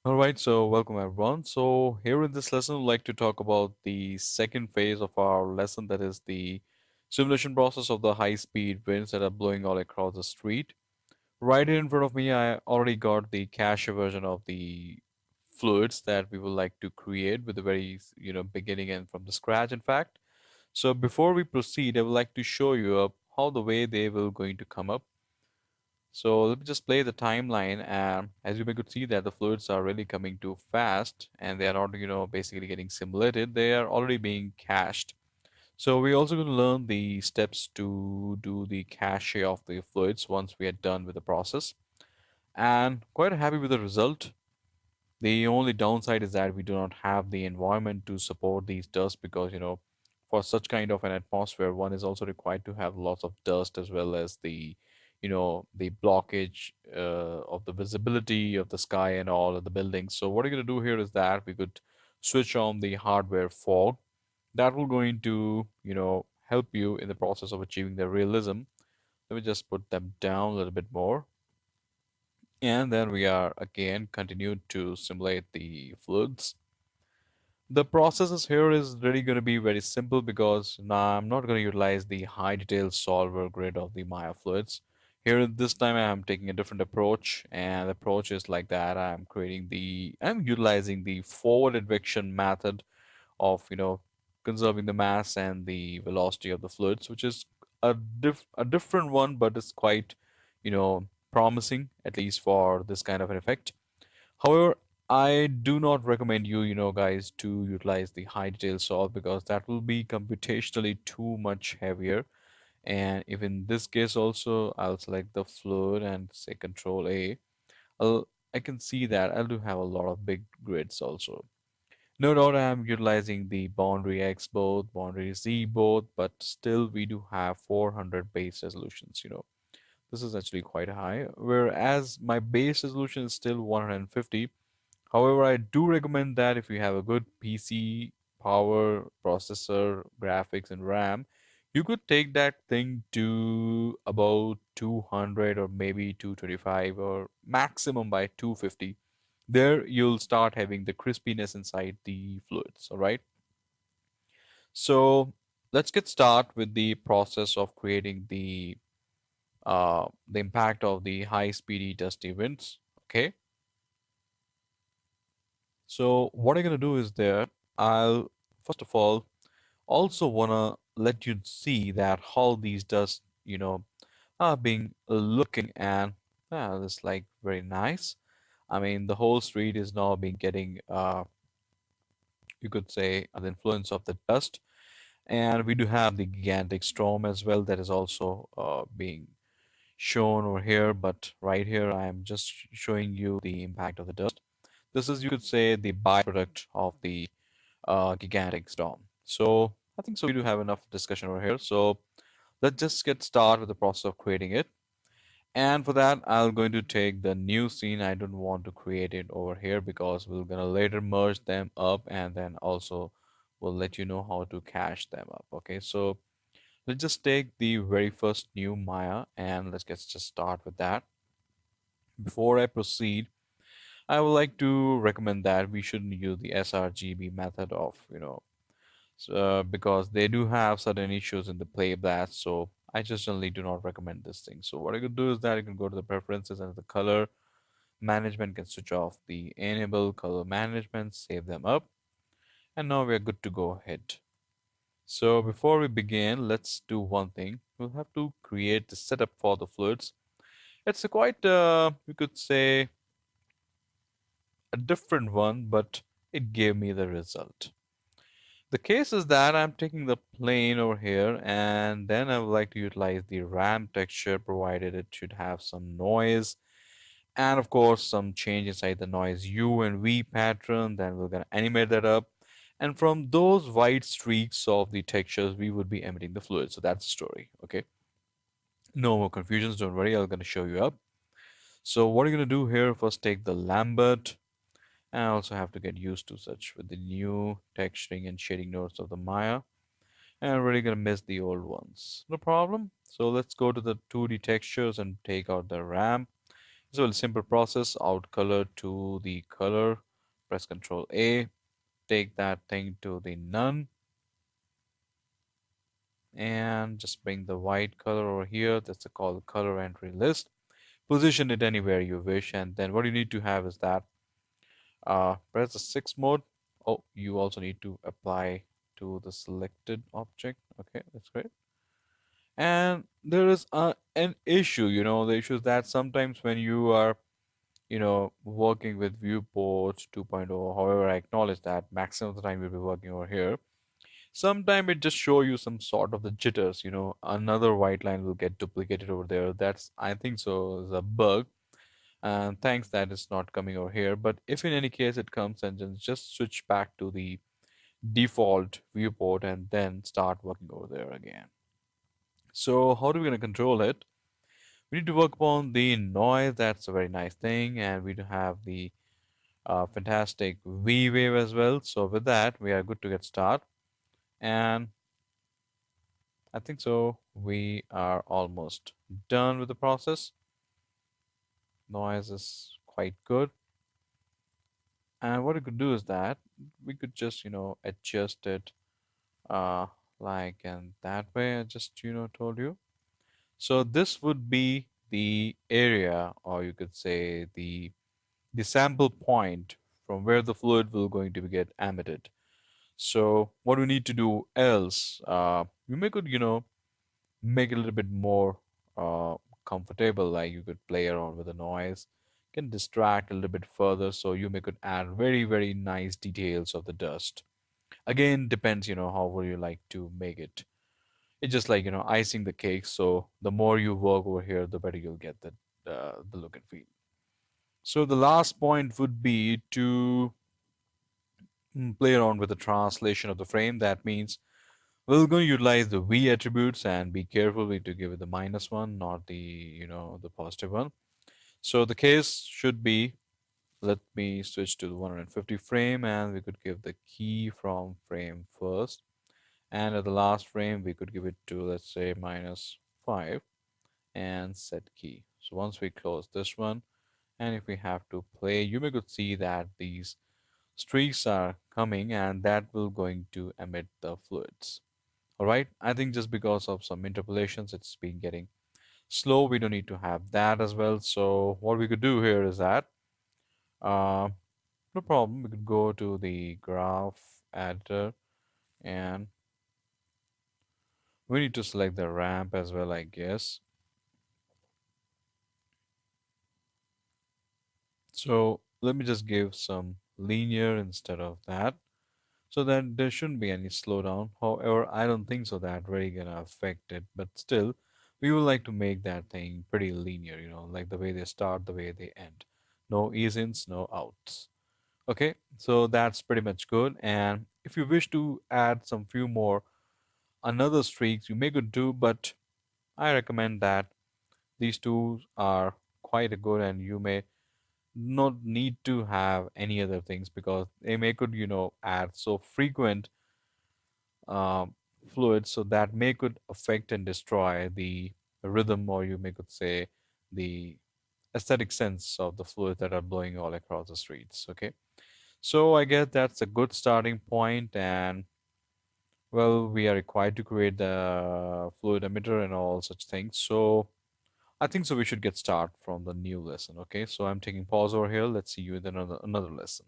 All right, so welcome everyone. So here in this lesson, we'd like to talk about the second phase of our lesson, that is the simulation process of the high-speed winds that are blowing all across the street. Right here in front of me, I already got the cache version of the fluids that we would like to create with the very, beginning and from the scratch, in fact. So before we proceed, I would like to show you up how the way they will going to come up. So let me just play the timeline. As you may could see that the fluids are really coming too fast and they are not, basically getting simulated. They are already being cached. So we're also going to learn the steps to do the cache of the fluids once we are done with the process. And quite happy with the result. The only downside is that we do not have the environment to support these dust because, for such kind of an atmosphere, one is also required to have lots of dust as well as the blockage of the visibility of the sky and all of the buildings. So what we're going to do here is that we could switch on the hardware fog. That will going to, help you in the process of achieving the realism. Let me just put them down a little bit more. And then we are again continued to simulate the fluids. The processes here is really going to be very simple because now I'm not going to utilize the high detail solver grid of the Maya fluids. Here this time I'm taking a different approach, and the approach is like that. I'm utilizing the forward advection method of conserving the mass and the velocity of the fluids, which is a different one, but it's quite promising, at least for this kind of an effect. However, I do not recommend you, guys, to utilize the high detail solve because that will be computationally too much heavier. And if in this case also, I'll select the fluid and say Control A, I can see that I do have a lot of big grids also. No doubt I am utilizing the boundary X both, boundary Z both, but still we do have 400 base resolutions. This is actually quite high, whereas my base resolution is still 150. However, I do recommend that if you have a good PC, power, processor, graphics, and RAM, you could take that thing to about 200 or maybe 225 or maximum by 250. There you'll start having the crispiness inside the fluids, all right? So let's get started with the process of creating the impact of the high speedy dusty winds. Okay, so what I'm gonna do is that I'll first of all also wanna let you see that how these dust are being looking, and it's like very nice. I mean, the whole street is now being getting you could say the influence of the dust, and we do have the gigantic storm as well that is also being shown over here. But right here I am just showing you the impact of the dust. This is, you could say, the byproduct of the gigantic storm. So I think so we do have enough discussion over here. So let's just get started with the process of creating it. And for that, I'm going to take the new scene. I don't want to create it over here because we're gonna later merge them up, and then also we'll let you know how to cache them up. Okay, so let's just take the very first new Maya and let's get just start with that. Before I proceed, I would like to recommend that we shouldn't use the sRGB method of, because they do have certain issues in the playback. So I just generally do not recommend this thing. So what I could do is that I can go to the preferences and the color management, can switch off the enable color management, save them up, and now we're good to go ahead. So before we begin, let's do one thing. We'll have to create the setup for the fluids. It's a quite, we could say, a different one, but it gave me the result. The case is that I'm taking the plane over here, and then I would like to utilize the RAM texture, provided it should have some noise and of course some change inside the noise U and V pattern. Then we're going to animate that up, and from those white streaks of the textures we would be emitting the fluid. So that's the story. Okay, no more confusions, don't worry, I'm going to show you up. So what are you going to do here? First take the Lambert. And I also have to get used to such with the new texturing and shading nodes of the Maya. And I'm really gonna miss the old ones. No problem. So let's go to the 2D textures and take out the ramp. It's a very simple process. Out color to the color. Press Control A. Take that thing to the none and just bring the white color over here. That's called color entry list. Position it anywhere you wish, and then what you need to have is that press the 6 mode. Oh, you also need to apply to the selected object. Okay, that's great. And there is an issue, the issue is that sometimes when you are working with viewport 2.0, however, I acknowledge that maximum of the time you'll be working over here. Sometime it just show you some sort of the jitters, another white line will get duplicated over there. That's, I think so, is a bug. And thanks that it's not coming over here. But if in any case it comes, and then just switch back to the default viewport and then start working over there again. So how are we going to control it? We need to work upon the noise. That's a very nice thing. And we do have the fantastic V wave as well. So with that, we are good to get started. And I think so. We are almost done with the process. Noise is quite good. And what we could do is that we could just, adjust it uh, like in that way. I just, told you. So this would be the area, or you could say the sample point from where the fluid will going to get emitted. So what we need to do else, we may could, make it a little bit more uh, comfortable, like you could play around with the noise, can distract a little bit further, so you may could add very, very nice details of the dust. Again, depends, how would you like to make it. It's just like, icing the cake, so the more you work over here, the better you'll get the look and feel. So the last point would be to play around with the translation of the frame. That means we're going to utilize the V attributes and be careful to give it the -1, not the positive one. So the case should be, let me switch to the 150 frame, and we could give the key from frame first. And at the last frame, we could give it to, let's say, -5 and set key. So once we close this one, and if we have to play, you may could see that these streaks are coming and that will going to emit the fluids. All right, I think just because of some interpolations, it's been getting slow. We don't need to have that as well. So what we could do here is that, uh, no problem. We could go to the graph editor and we need to select the ramp as well, I guess. So let me just give some linear instead of that. So that there shouldn't be any slowdown. However, I don't think so that really gonna affect it, but still, we would like to make that thing pretty linear, like the way they start, the way they end. No ease-ins, no outs. Okay, so that's pretty much good. And if you wish to add some few more another streaks, you may could do, but I recommend that these two are quite good and you may not need to have any other things because they may could, add so frequent um, fluids, so that may could affect and destroy the rhythm, or you may could say the aesthetic sense of the fluids that are blowing all across the streets. Okay, so I guess that's a good starting point, and well, we are required to create the fluid emitter and all such things. So I think so we should get started from the new lesson. Okay, so I'm taking pause over here. Let's see you in another lesson.